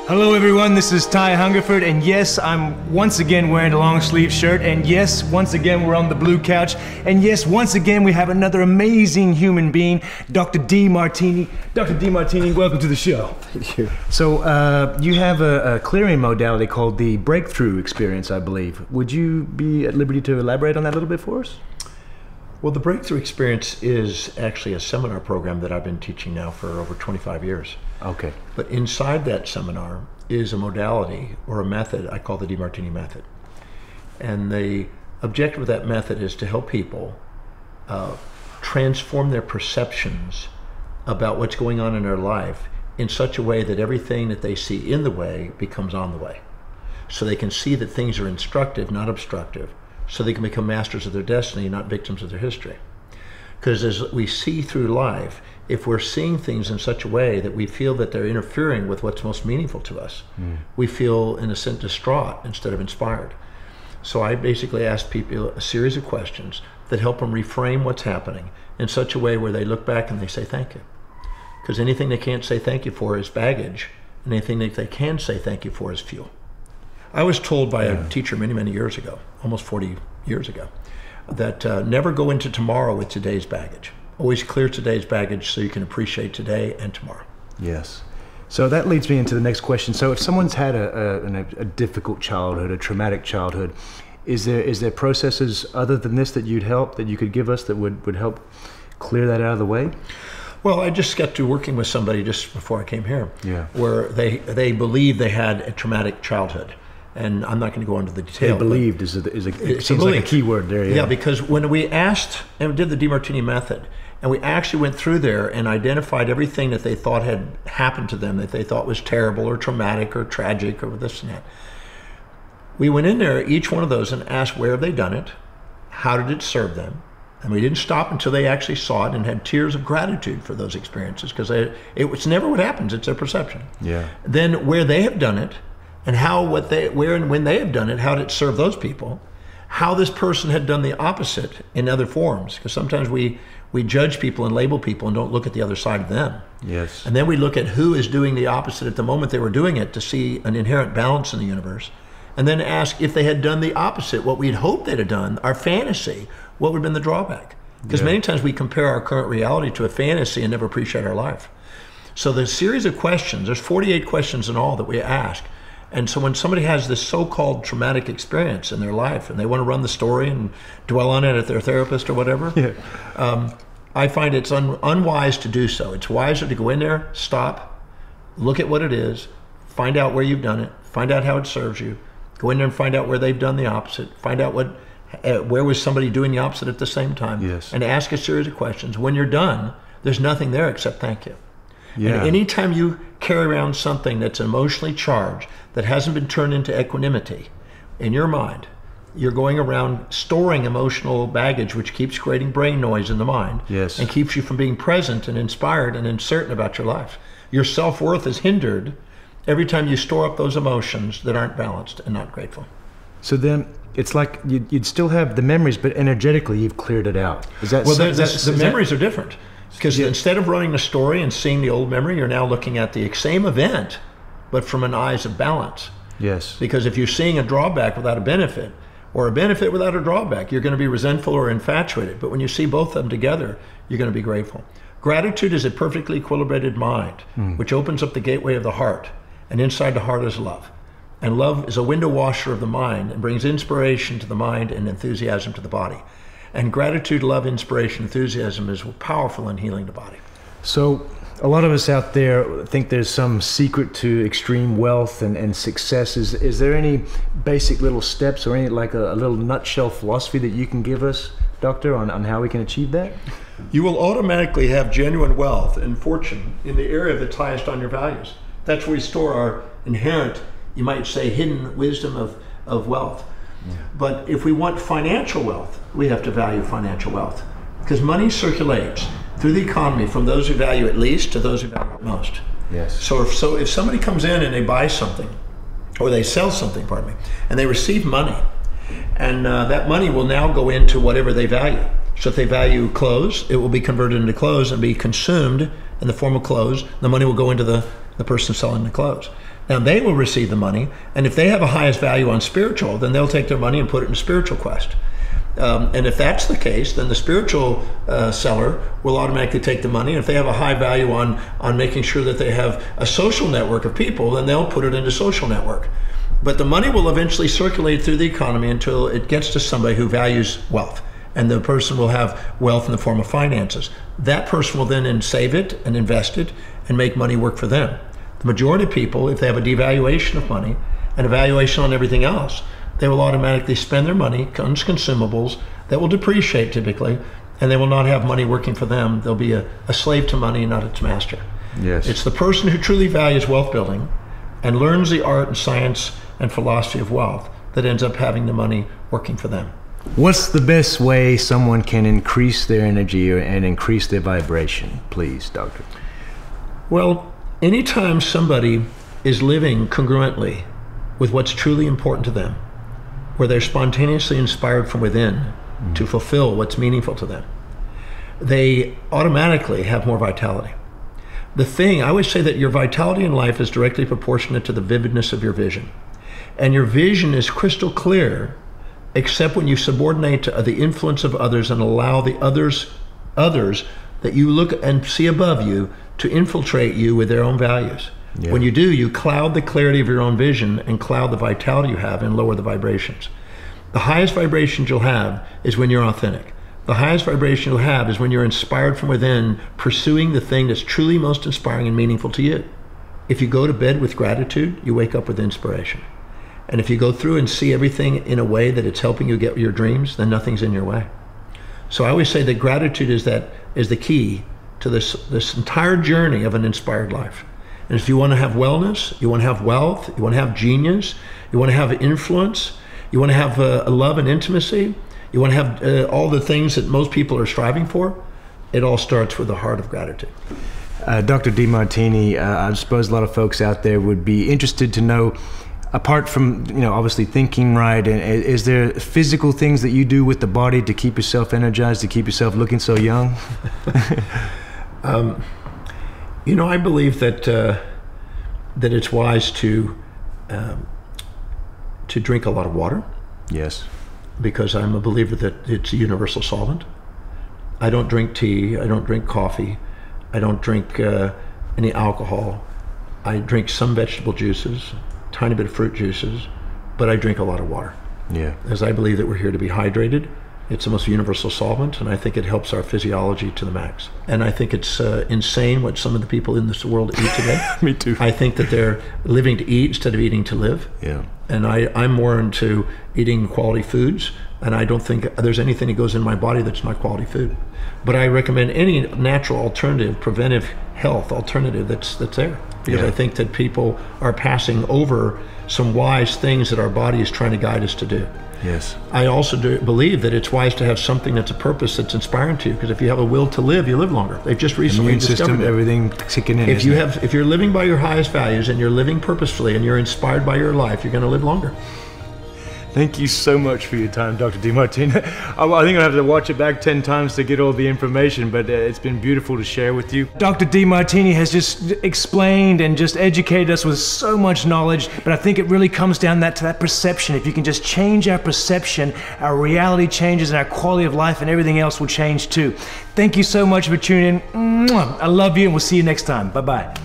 Hello everyone, this is Ty Hungerford, and yes, I'm once again wearing a long sleeve shirt, and yes, once again we're on the blue couch, and yes, once again we have another amazing human being, Dr. Demartini. Dr. Demartini, welcome to the show. Thank you. So you have a clearing modality called the breakthrough experience, I believe. Would you be at liberty to elaborate on that a little bit for us? Well, the breakthrough experience is actually a seminar program that I've been teaching now for over 25 years. Okay. But inside that seminar is a modality or a method I call the Demartini method. And the objective of that method is to help people transform their perceptions about what's going on in their life in such a way that everything that they see in the way becomes on the way. So they can see that things are instructive, not obstructive. So they can become masters of their destiny, not victims of their history. Because as we see through life, if we're seeing things in such a way that we feel that they're interfering with what's most meaningful to us, we feel, in a sense, distraught instead of inspired. So I basically ask people a series of questions that help them reframe what's happening in such a way where they look back and they say thank you. Because anything they can't say thank you for is baggage, and anything that they can say thank you for is fuel. I was told by a teacher many, many years ago, almost 40 years ago, that never go into tomorrow with today's baggage. Always clear today's baggage so you can appreciate today and tomorrow. Yes. So that leads me into the next question. So if someone's had a difficult childhood, a traumatic childhood, is there processes other than this that you could give us that would help clear that out of the way? Well, I just got to working with somebody just before I came here, where they believe they had a traumatic childhood. And I'm not going to go into the detail. They believed it seems like a key word there. Yeah, because when we asked and we did the Demartini method, and we actually went through there and identified everything that they thought had happened to them, that they thought was terrible or traumatic or tragic or this and that. We went in there, each one of those, and asked where have they done it, how did it serve them, and we didn't stop until they actually saw it and had tears of gratitude for those experiences, because it's never what happens, it's their perception. Yeah. Then where they have done it, and where and when they have done it, how did it serve those people, how this person had done the opposite in other forms, because sometimes we judge people and label people and don't look at the other side of them. Yes. And then we look at who is doing the opposite at the moment they were doing it to see an inherent balance in the universe, and then ask if they had done the opposite, what we'd hoped they'd have done, our fantasy, what would have been the drawback. Because many times we compare our current reality to a fantasy and never appreciate our life. So the series of questions, there's 48 questions in all that we ask. And so when somebody has this so-called traumatic experience in their life and they want to run the story and dwell on it at their therapist or whatever, I find it's unwise to do so. It's wiser to go in there, stop, look at what it is, find out where you've done it, find out how it serves you, go in there and find out where they've done the opposite, find out where was somebody doing the opposite at the same time, and ask a series of questions. When you're done, there's nothing there except thank you. Yeah. And anytime you carry around something that's emotionally charged, that hasn't been turned into equanimity in your mind, you're going around storing emotional baggage, which keeps creating brain noise in the mind and keeps you from being present and inspired and uncertain about your life. Your self-worth is hindered every time you store up those emotions that aren't balanced and not grateful. So then it's like you'd still have the memories, but energetically you've cleared it out. Is that the memories are different. Because instead of running the story and seeing the old memory, you're now looking at the same event, but from an eyes of balance. Yes. Because if you're seeing a drawback without a benefit, or a benefit without a drawback, you're going to be resentful or infatuated. But when you see both of them together, you're going to be grateful. Gratitude is a perfectly equilibrated mind, which opens up the gateway of the heart. And inside the heart is love. And love is a window washer of the mind and brings inspiration to the mind and enthusiasm to the body. And gratitude, love, inspiration, enthusiasm is powerful in healing the body. So a lot of us out there think there's some secret to extreme wealth and success. Is there any basic little steps or any like a little nutshell philosophy that you can give us, Doctor, on how we can achieve that? You will automatically have genuine wealth and fortune in the area that's highest on your values. That's where we store our inherent, you might say, hidden wisdom of wealth. But if we want financial wealth, we have to value financial wealth, because money circulates through the economy from those who value it least to those who value it most. Yes. So if somebody comes in and they buy something, or they sell something, pardon me, and they receive money, and that money will now go into whatever they value. So if they value clothes, it will be converted into clothes and be consumed in the form of clothes. The money will go into the person selling the clothes. Now they will receive the money, and if they have a highest value on spiritual, then they'll take their money and put it in spiritual quest. And if that's the case, then the spiritual seller will automatically take the money. And if they have a high value on making sure that they have a social network of people, then they'll put it into social network. But the money will eventually circulate through the economy until it gets to somebody who values wealth. And the person will have wealth in the form of finances. That person will then save it and invest it and make money work for them. The majority of people, if they have a devaluation of money and a valuation on everything else, they will automatically spend their money on consumables that will depreciate typically, and they will not have money working for them. They'll be a slave to money, not its master. Yes. It's the person who truly values wealth building and learns the art and science and philosophy of wealth that ends up having the money working for them. What's the best way someone can increase their energy and increase their vibration, please, Doctor? Well, anytime somebody is living congruently with what's truly important to them, where they're spontaneously inspired from within to fulfill what's meaningful to them, they automatically have more vitality. I always say that your vitality in life is directly proportionate to the vividness of your vision. And your vision is crystal clear, except when you subordinate to the influence of others and allow the others that you look and see above you to infiltrate you with their own values. Yeah. When you do, you cloud the clarity of your own vision and cloud the vitality you have and lower the vibrations. The highest vibrations you'll have is when you're authentic. The highest vibration you'll have is when you're inspired from within, pursuing the thing that's truly most inspiring and meaningful to you. If you go to bed with gratitude, you wake up with inspiration. And if you go through and see everything in a way that it's helping you get your dreams, then nothing's in your way. So I always say that gratitude is the key to this entire journey of an inspired life. And if you want to have wellness, you want to have wealth, you want to have genius, you want to have influence, you want to have love and intimacy, you want to have all the things that most people are striving for, it all starts with the heart of gratitude. Dr. Demartini, I suppose a lot of folks out there would be interested to know, apart from, obviously thinking right, and is there physical things that you do with the body to keep yourself energized, to keep yourself looking so young? I believe that it's wise to drink a lot of water. Yes. Because I'm a believer that it's a universal solvent. I don't drink tea, I don't drink coffee, I don't drink any alcohol. I drink some vegetable juices, tiny bit of fruit juices, but I drink a lot of water. Yeah. As I believe that we're here to be hydrated. It's the most universal solvent, and I think it helps our physiology to the max. And I think it's insane what some of the people in this world eat today. Me too. I think that they're living to eat instead of eating to live. Yeah. And I'm more into eating quality foods, and I don't think there's anything that goes in my body that's not quality food. But I recommend any natural alternative, preventive health alternative that's there. Because I think that people are passing over some wise things that our body is trying to guide us to do. Yes. I also believe that it's wise to have something that's a purpose that's inspiring to you, because if you have a will to live, you live longer. They've just recently discovered it. Everything kicking in. If you're living by your highest values and you're living purposefully and you're inspired by your life, you're going to live longer. Thank you so much for your time, Dr. Demartini. I think I'll have to watch it back 10 times to get all the information, but it's been beautiful to share with you. Dr. Demartini has just explained and just educated us with so much knowledge, but I think it really comes down to that perception. If you can just change our perception, our reality changes and our quality of life and everything else will change too. Thank you so much for tuning in. I love you, and we'll see you next time. Bye-bye.